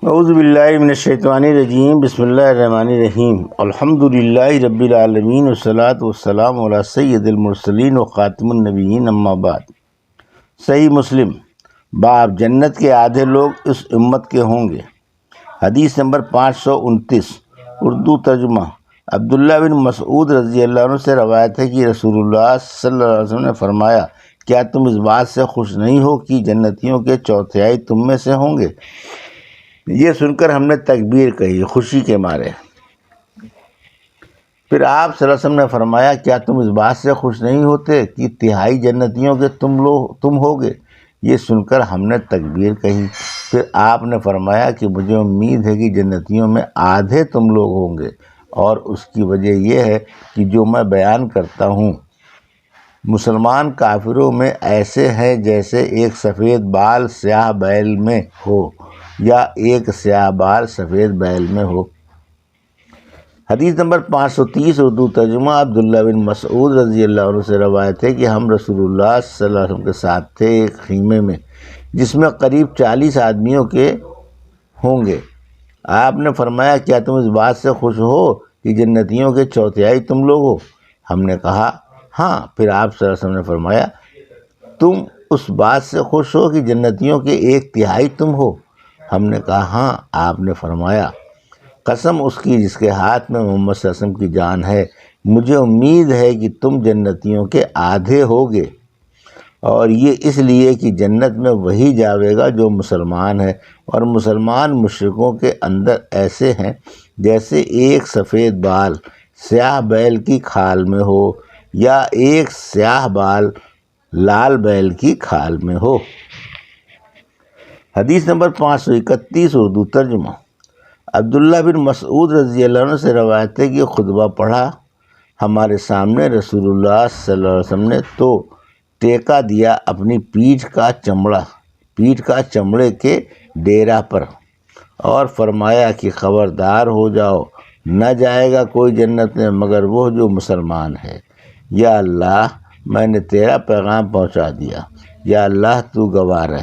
اعوذ باللہ من الشیطان الرجیم، بسم اللہ الرحمن الرحیم، الحمد للہ رب العالمین والصلاة والسلام علی سید المرسلین و خاتم النبیین، اما بعد۔ صحیح مسلم باب جنت کے آدھے لوگ اس امت کے ہوں گے۔ حدیث نمبر 529، اردو ترجمہ۔ عبداللہ بن مسعود رضی اللہ عنہ سے روایت ہے کہ رسول اللہ صلی اللہ علیہ وسلم نے فرمایا، کیا تم اس بات سے خوش نہیں ہو کہ جنتیوں کے چوتھائی تم میں سے ہوں گے؟ یہ سن کر ہم نے تکبیر کہی خوشی کے مارے۔ پھر آپ صلی اللہ علیہ وسلم نے فرمایا، کیا تم اس بات سے خوش نہیں ہوتے کہ تہائی جنتیوں کے تم ہوگے؟ یہ سن کر ہم نے تکبیر کہی۔ پھر آپ نے فرمایا کہ مجھے امید ہے کہ جنتیوں میں آدھے تم لوگ ہوں گے، اور اس کی وجہ یہ ہے کہ جو میں بیان کرتا ہوں، مسلمان کافروں میں ایسے ہیں جیسے ایک سفید بال سیاہ بیل میں ہو یا ایک سیاہ بال سفید بیل میں ہو۔ حدیث نمبر 530، اردو ترجمہ۔ عبداللہ بن مسعود رضی اللہ عنہ سے روایت ہے کہ ہم رسول اللہ صلی اللہ علیہ وسلم کے ساتھ تھے ایک خیمے میں جس میں قریب 40 آدمیوں کے ہوں گے۔ آپ نے فرمایا، کیا تم اس بات سے خوش ہو کہ جنتیوں کے چوتھائی تم لوگ ہو؟ ہم نے کہا ہاں۔ پھر آپ صلی اللہ علیہ وسلم نے فرمایا، تم اس بات سے خوش ہو کہ جنتیوں کے 1/3 تم ہو؟ ہم نے کہا ہاں۔ آپ نے فرمایا، قسم اس کی جس کے ہاتھ میں محمد صلی اللہ علیہ وسلم کی جان ہے، مجھے امید ہے کہ تم جنتیوں کے آدھے ہوگے، اور یہ اس لیے کہ جنت میں وہی جاوے گا جو مسلمان ہے، اور مسلمان مشرکوں کے اندر ایسے ہیں جیسے ایک سفید بال سیاہ بیل کی کھال میں ہو یا ایک سیاہ بال لال بیل کی کھال میں ہو۔ حدیث نمبر 531، اردو ترجمہ۔ عبداللہ بن مسعود رضی اللہ عنہ سے روایت ہے کہ خطبہ پڑھا ہمارے سامنے رسول اللہ صلی اللہ علیہ وسلم نے تو ٹیکا دیا اپنی پیٹھ کا چمڑے کے ڈیرا پر، اور فرمایا کہ خبردار ہو جاؤ، نہ جائے گا کوئی جنت میں مگر وہ جو مسلمان ہے۔ یا اللہ، میں نے تیرا پیغام پہنچا دیا، یا اللہ تو گواہ رہ۔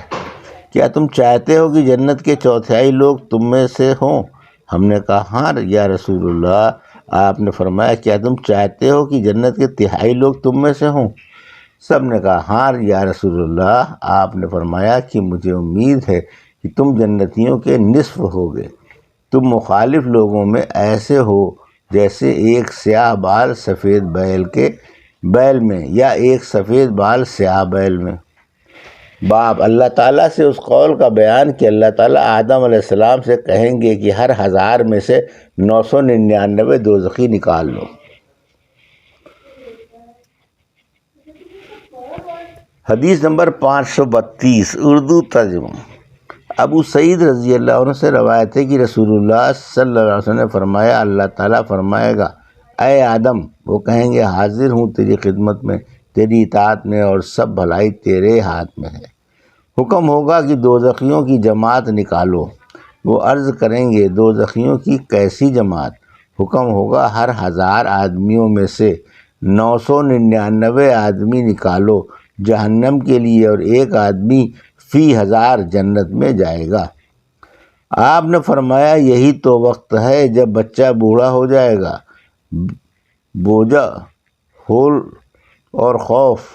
کیا تم چاہتے ہو کہ جنت کے چوتھائی لوگ تم میں سے ہوں؟ ہم نے کہا ہاں یا رسول اللہ۔ آپ نے فرمایا، کیا تم چاہتے ہو کہ جنت کے 1/3 لوگ تم میں سے ہوں؟ سب نے کہا ہاں یا رسول اللہ۔ آپ نے فرمایا کہ مجھے امید ہے کہ تم جنتیوں کے نصف ہوگے۔ تم مخالف لوگوں میں ایسے ہو جیسے ایک سیاہ بال سفید بیل میں یا ایک سفید بال سیاہ بیل میں۔ باب اللہ تعالیٰ سے اس قول کا بیان کہ اللہ تعالیٰ آدم علیہ السلام سے کہیں گے کہ ہر 1000 میں سے 999 دوزخی نکال لو۔ حدیث نمبر 532، اردو ترجمہ۔ ابو سعید رضی اللہ عنہ سے روایت ہے کہ رسول اللہ صلی اللہ علیہ وسلم نے فرمایا، اللہ تعالیٰ فرمائے گا، اے آدم، وہ کہیں گے حاضر ہوں تیری خدمت میں، تیری اطاعت میں، اور سب بھلائی تیرے ہاتھ میں ہے۔ حکم ہوگا کہ دوزخیوں کی جماعت نکالو۔ وہ عرض کریں گے، دوزخیوں کی کیسی جماعت؟ حکم ہوگا، ہر 1000 آدمیوں میں سے 999 آدمی نکالو جہنم کے لیے، اور 1 آدمی فی 1000 جنت میں جائے گا۔ آپ نے فرمایا، یہی تو وقت ہے جب بچہ بوڑھا ہو جائے گا، بوجھا ہول اور خوف،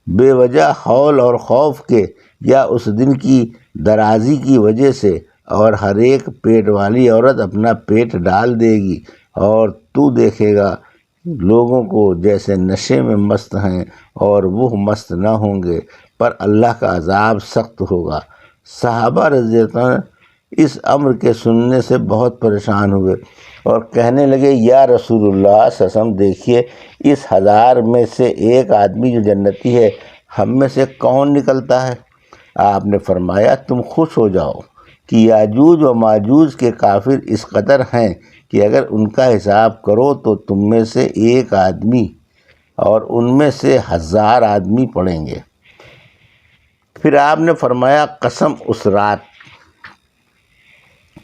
بے وجہ ہول اور خوف کے، یا اس دن کی درازی کی وجہ سے، اور ہر ایک پیٹ والی عورت اپنا پیٹ ڈال دے گی، اور تو دیکھے گا لوگوں کو جیسے نشے میں مست ہیں، اور وہ مست نہ ہوں گے، پر اللہ کا عذاب سخت ہوگا۔ صحابہ رضی اللہ عنہ اس امر کے سننے سے بہت پریشان ہوئے اور کہنے لگے، یا رسول اللہ صلی اللہ علیہ وسلم، دیکھیے اس 1000 میں سے 1 آدمی جو جنتی ہے، ہم میں سے کون نکلتا ہے؟ آپ نے فرمایا، تم خوش ہو جاؤ کہ یاجوج و ماجوج کے کافر اس قدر ہیں کہ اگر ان کا حساب کرو تو تم میں سے 1 آدمی اور ان میں سے 1000 آدمی پڑیں گے۔ پھر آپ نے فرمایا، قسم اس ذات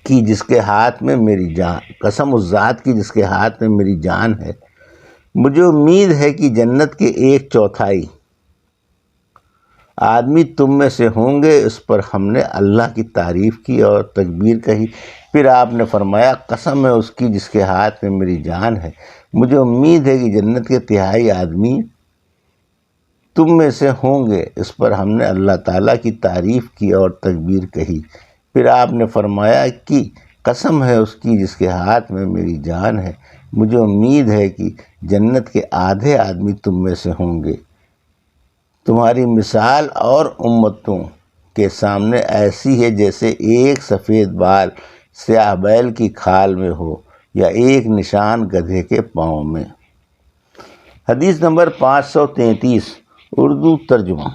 کی جس کے ہاتھ میں میری جان ہے، مجھے امید ہے کہ جنت کے 1/4 آدمی تم میں سے ہوں گے، اس پر ہم نے اللہ کی تعریف کی اور تکبیر کہی۔ پھر آپ نے فرمایا قسم ہے اس کی جس کے ہاتھ میں میری جان ہے، مجھے امید ہے کہ جنت کے تہائی آدمی تم میں سے ہوں گے۔ اس پر ہم نے اللہ تعالیٰ کی تعریف کی اور تکبیر کہی۔ پھر آپ نے فرمایا کہ قسم ہے اس کی جس کے ہاتھ میں میری جان ہے، مجھے امید ہے کہ جنت کے آدھے آدمی تم میں سے ہوں گے۔ تمہاری مثال اور امتوں کے سامنے ایسی ہے جیسے ایک سفید بال سیاہ بیل کی کھال میں ہو یا ایک نشان گدھے کے پاؤں میں۔ حدیث نمبر 533 اردو ترجمہ۔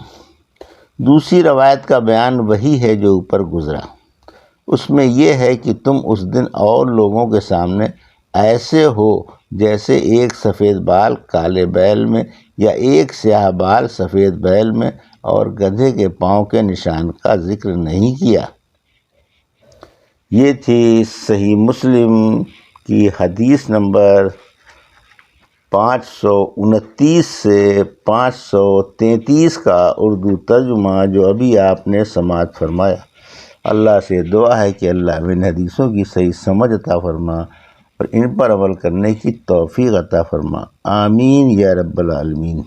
دوسری روایت کا بیان وہی ہے جو اوپر گزرا۔ اس میں یہ ہے کہ تم اس دن اور لوگوں کے سامنے ایسے ہو جیسے ایک سفید بال کالے بیل میں یا ایک سیاہ بال سفید بیل میں، اور گدھے کے پاؤں کے نشان کا ذکر نہیں کیا۔ یہ تھی صحیح مسلم کی حدیث نمبر 529 سے 533 کا اردو ترجمہ جو ابھی آپ نے سماعت فرمایا۔ اللہ سے دعا ہے کہ اللہ ان حدیثوں کی صحیح سمجھ عطا فرما اور ان پر عمل کرنے کی توفیق عطا فرما۔ آمین یا رب العالمین۔